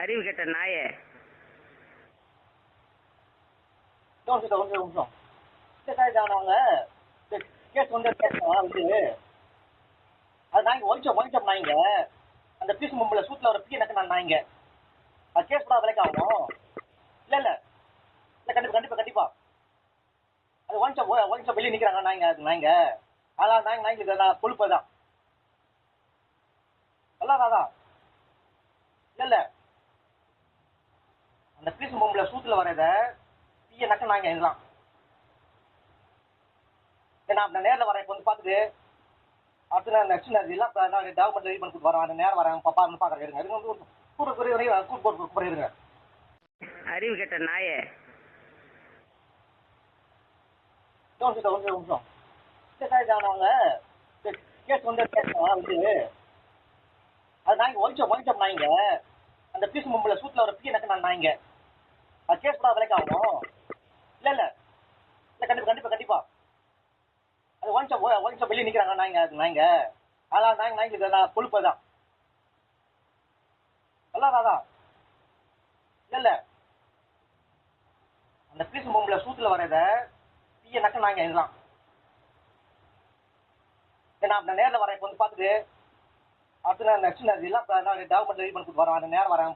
அறிவு கெட்ட நாயே. ஒரு நிமிஷம் அவங்க கேஸ் வந்து அது நாங்க ஒழிச்சோம் நாங்க அந்த பீஸ் மும்பில் சூட்டில் ஒரு பீ நக்கு நாங்க அது கேஸ் கூட விலைக்கு ஆகும். இல்லை இல்லை இல்லை கண்டிப்பா அது ஒழிச்சோம் வெளியே நிற்கிறாங்க நாங்க அதான் நாய்க்கு நான் கொழுப்பு தான் அதான் இல்லை அந்த பீஸ் மும்பில் சூட்டில் வரத பீய நக்க நாங்க இதெல்லாம் நான் நேரில் வரேன் இப்போ வந்து பார்த்துட்டு அடுத்து நான் நெக்ஸ்ட் எல்லாம் நான் டாக்குமெண்ட் ரெடி பண்ணி கொடுத்து வரேன். அந்த நேரம் வரேன் பாப்பா பார்க்குறேன் இருங்க இருங்க வந்து கூட்டு இருங்க. அறிவு கெட்ட நாயே. ஒரு நிமிஷம் அவங்க கேஸ் வந்து அது நாங்க ஒழிச்சோம் நாங்க அந்த பீஸ் மும்பில் சூட்டில் ஒரு பீ நக்கு நாங்க அது கேஸ் கூட விலைக்கு ஆகும். இல்லை இல்லை இல்லை கண்டிப்பா அது ஒழிச்சோம் வெளியே நிற்கிறாங்க நாங்க அதான் நாய்க்கு நான் கொழுப்பு தான் அதான் இல்லை அந்த பீஸ் மும்பில் சூட்டில் வரத பீய நக்க நாங்க இதெல்லாம் நான் நேரில் வரேன் இப்போ வந்து பார்த்துட்டு அடுத்து நான் நெக்ஸ்ட் எல்லாம் நான் டாக்குமெண்ட் ரெடி பண்ணி கொடுத்து வரேன். அந்த நேரம் வரேன்